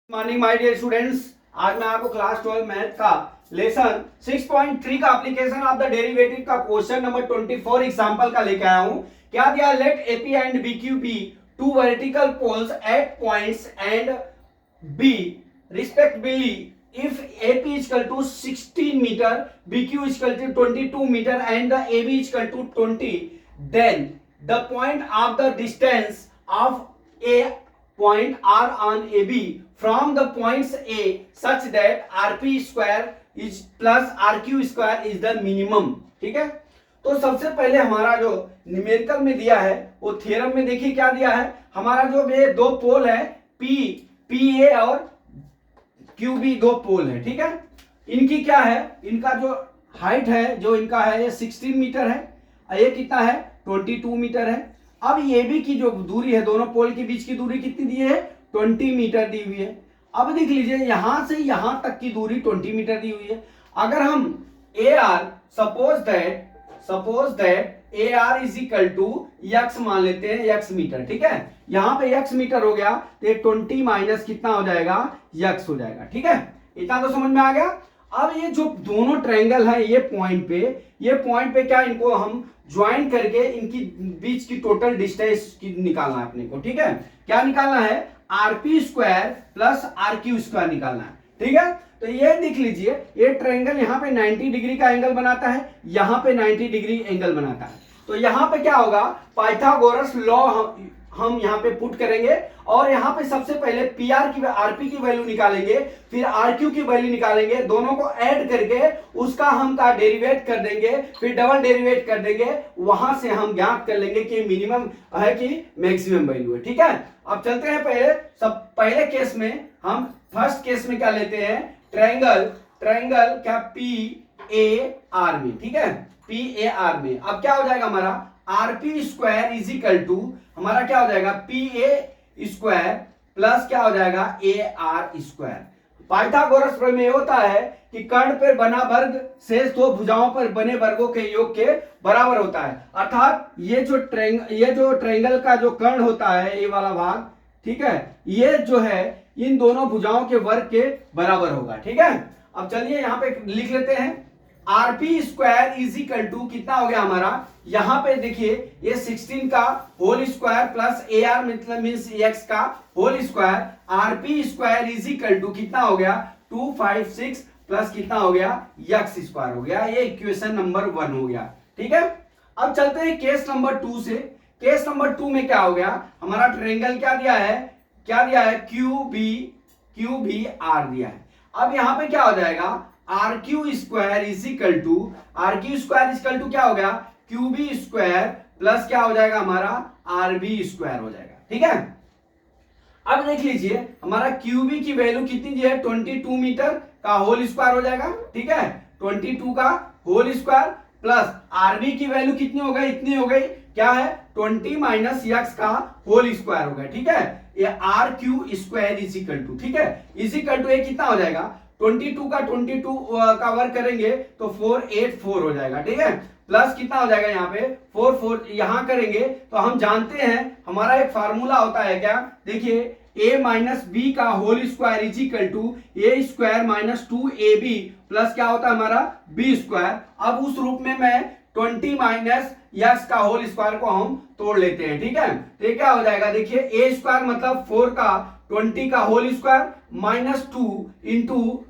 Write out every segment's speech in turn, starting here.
Morning my dear students. आज मैं आपको क्लास 12 मैथ का लेसन 6.3 का एप्लीकेशन ऑफ द डेरिवेटिव का क्वेश्चन नंबर 24 एग्जांपल का लेके आया हूं। क्या दिया? Let AP and BQ be two vertical poles at points and B respectively if AP is equal to 16 meter, BQ is equal to 22 meter and the AB is equal to 20, then the point of the distance of a point R on AB from the points A such that RP square is plus RQ square is the minimum। ठीक है, तो सबसे पहले हमारा जो numerical में दिया है वो थ्योरम में देखिए क्या दिया है। हमारा जो ये दो पोल है PA और QB दो पोल है। ठीक है, इनकी क्या है, इनका जो हाइट है जो इनका है ये 16 मीटर है, ये कितना है 22 मीटर है। अब ये भी की जो दूरी है दोनों पोल के बीच की दूरी कितनी दी है 20 मीटर दी हुई है। अब देख लीजिए यहां से यहां तक की दूरी 20 मीटर दी हुई है। अगर हम AR suppose that AR is equal to x मान लेते हैं x मीटर। ठीक है, यहां पे x मीटर हो गया तो 20 माइनस कितना हो जाएगा x हो जाएगा। ठीक है, इतना तो समझ में आ गया। अब ये जो दोनों ट्रायंगल है ये पॉइंट पे क्या इनको हम ज्वाइन करके इनकी बीच की टोटल डिस्टेंस निकालना है अपने को। ठीक है, क्या निकालना है RP square plus RQ square निकालना है। ठीक है, तो ये देख लीजिए ये ट्रायंगल यहाँ पे 90 डिग्री का एंगल बनाता है, यहाँ पे 90 डिग्री एंगल बनाता है। तो यहाँ पे क्या होगा पाइथागोरस लॉ हम यहाँ पे पुट करेंगे और यहाँ पे सबसे पहले RP की वैल्यू निकालेंगे, फिर RQ की वैल्यू निकालेंगे, दोनों को ऐड करके उसका हम का डेरिवेट कर देंगे, फिर डबल डेरिवेट कर देंगे, वहां से हम ज्ञात कर लेंगे कि मिनिमम है कि मैक्सिमम वैल्यू है। ठीक है, अब चलते हैं पहले केस में। हम फर्स्ट केस में क्या लेते हैं ट्रायंगल क्या PAR में। ठीक है, PAR में अब क्या हो जाएगा हमारा RP square is equal to हमारा क्या हो जाएगा PA स्क्वायर प्लस क्या हो जाएगा AR स्क्वायर। पाइथागोरस प्रमेय होता है कि कर्ण पर बना वर्ग शेष दो भुजाओं पर बने वर्गों के योग के बराबर होता है। अर्थात ये जो ट्रायंगल का जो कर्ण होता है ये वाला भाग, ठीक है, ये जो है इन दोनों भुजाओं के वर्ग के बराबर होगा। ठीक है, अब चलिए यहां पे लिख लेते हैं RP square is equal to कितना हो गया हमारा, यहां पे देखिए ये 16 का होल स्क्वायर प्लस AR मतलब मींस x का whole square, RP square is equal to कितना हो गया 256 प्लस कितना हो गया x स्क्वायर हो गया। ये इक्वेशन नंबर 1 हो गया। ठीक है, अब चलते हैं केस नंबर 2 से। केस नंबर 2 में क्या हो गया हमारा ट्रायंगल क्या दिया है QBR दिया है। अब यहां पे क्या हो जाएगा RQ square is equal to क्या हो गया QB स्क्वायर प्लस क्या हो जाएगा हमारा RB स्क्वायर हो जाएगा। ठीक है, अब देख लीजिए हमारा QB की वैल्यू कितनी दी है 22 मीटर का होल स्क्वायर हो जाएगा। ठीक है, 22 का होल स्क्वायर प्लस RB की वैल्यू कितनी हो गई, इतनी हो गई, क्या है 20 माइनस x का होल स्क्वायर हो गया। ठीक है, ये RQ square is equal to, ठीक है, इज इक्वल टू ये कितना हो जाएगा 22 का वर्ग करेंगे तो 484 हो जाएगा। ठीक है, प्लस कितना हो जाएगा यहाँ पे 44 यहां करेंगे तो हम जानते हैं हमारा एक फार्मूला होता है क्या, देखिए a माइनस बी का whole square is equal to A square minus 2AB plus क्या होता है हमारा B स्क्वायर। अब उस रूप में मैं 20 माइनस x का होल स्क्वायर को हम तोड़ लेते हैं। ठीक है, तो ये क्या हो जाएगा देखिए a स्क्वायर मतलब 4 का 20 का whole square minus 2 into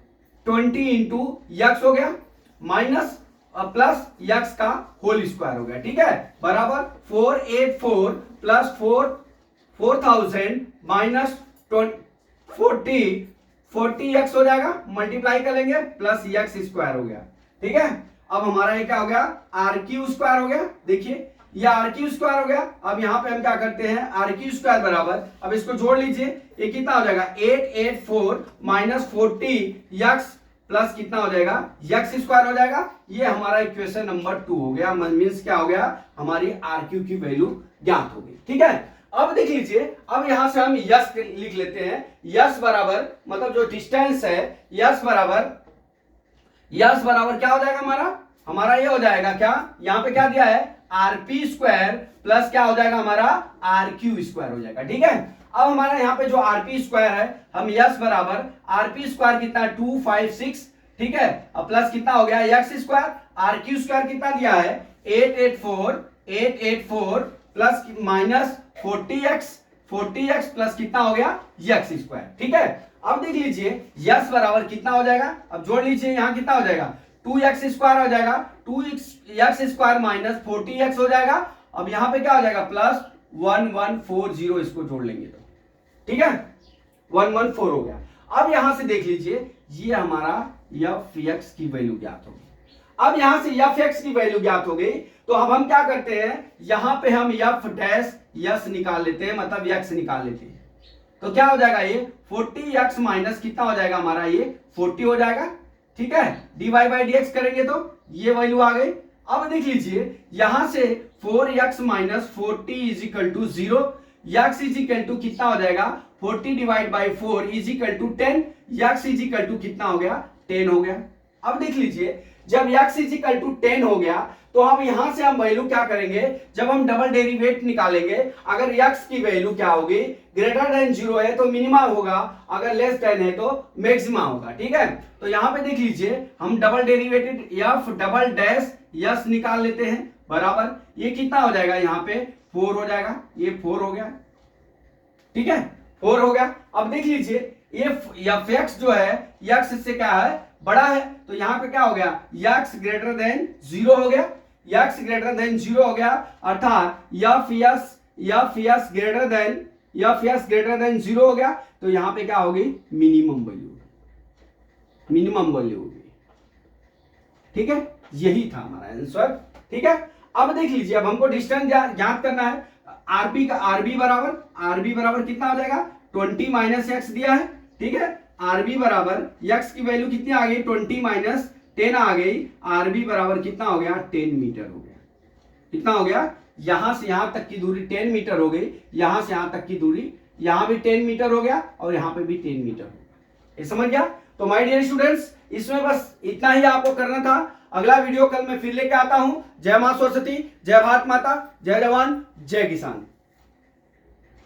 20 into x हो गया माइनस प्लस x का होल स्क्वायर हो गया। ठीक है, बराबर 484 प्लस 4000 माइनस 40x हो जाएगा, मल्टीप्लाई करेंगे प्लस x स्क्वायर हो गया। ठीक है, अब हमारा ये क्या हो गया RQ स्क्वायर हो गया। देखिए ये RQ स्क्वायर हो गया। अब यहां पे हम क्या करते हैं RQ स्क्वायर बराबर, अब इसको जोड़ लीजिए, ये कितना हो जाएगा 884 माइनस 40x प्लस कितना हो जाएगा x स्क्वायर हो जाएगा। ये हमारा इक्वेशन नंबर 2 हो गया, मींस क्या हो गया हमारी RQ की वैल्यू ज्ञात हो गई। ठीक है, अब देख लीजिए अब यहां से हम यस लिख लेते हैं। यस बराबर मतलब जो डिस्टेंस है यस बराबर क्या हो जाएगा हमारा ये हो जाएगा क्या, यहां पे क्या दिया है RP स्क्वायर प्लस क्या हो जाएगा हमारा RQ स्क्वायर हो जाएगा। ठीक है, अब हमारा यहाँ पे जो आरपी स्क्वायर है, हम यस बराबर आरपी स्क्वायर कितना 256, ठीक है, अब प्लस कितना हो गया X square, R Q square कितना दिया है 884 प्लस माइनस 40x प्लस कितना हो गया एक्स स्क्वायर, ठीक है। अब देख लीजिए यस बराबर कितना हो जाएगा, अब जोड़ लीजिए यहाँ कितना हो जाएगा 2x स्क्वायर हो जाएगा, 2x स्क्वायर माइनस 40x हो जाएगा, अब यहाँ पे क्या हो जाएगा प्लस 1140, इसको जोड़ लेंगे तो ठीक है 114 हो गया। अब यहां से देख लीजिए ये हमारा f(x) की वैल्यू ज्ञात हो गई। अब यहां से f(x) की वैल्यू ज्ञात हो गई तो अब हम क्या करते हैं, यहां पे हम f डैश यस निकाल लेते हैं, मतलब x निकाल लेते हैं। तो क्या हो जाएगा ये 40x माइनस कितना हो जाएगा हमारा ये 40 हो जाएगा, ठीक है, dy बाई dx करेंगे तो ये वैल्यू आ गई। अब देख लीजिए यहां से 4x minus 40 is equal to 0, x is equal to कितना हो जाएगा 40 divide by 4 is equal to 10, x is equal to कितना हो गया 10 हो गया। अब देख लीजिए जब x इज इक्वल टू 10 हो गया तो हम यहां से हम वैल्यू क्या करेंगे, जब हम डबल डेरिवेट निकालेंगे, अगर x की वैल्यू क्या होगी ग्रेटर देन 0 है तो मिनिमा होगा, अगर लेस देन है तो मैक्सिमा होगा, ठीक है। तो यहां पे देख लीजिए हम double derivated f double dash yes निकाल लेते हैं, बराबर ये कितना हो जाएगा यहाँ पे 4 हो जाएगा, ये 4 हो गया, ठीक है 4 हो गया। अब देख लीजिए ये f(x) जो है x इससे क्या है बड़ा है, तो यहाँ पे क्या हो गया x ग्रेटर देन 0 हो गया, x ग्रेटर देन 0 हो गया, अर्थात f(s) ग्रेटर देन 0 हो गया, तो यहाँ पे क्या होगी मिनिमम वैल्यू होगी, ठीक है, यही था हमारा आंसर, ठीक है। अब देख लीजिए अब हमको डिस्टेंस ज्ञात करना है, आरबी बराबर कितना हो जाएगा 20 माइनस एक्स दिया है, ठीक है, आरबी बराबर एक्स की वैल्यू कितनी आ गई 20 माइनस 10 आ गई, आरबी बराबर कितना हो गया 10 मीटर हो गया, कितना हो गया यहां से यहां तक की दूरी 10 मीटर हो गई, यहां से यहां तक की दूरी यहां भी 10 मीटर हो गया और यहां पे भी 10 मीटर हो गया, ये समझ गया। तो माय डियर स्टूडेंट्स इसमें बस इतना ही आपको करना था, अगला वीडियो कल मैं फिर लेके आता हूं। जय मां सरस्वती, जय भारत माता, जय जवान, जय किसान।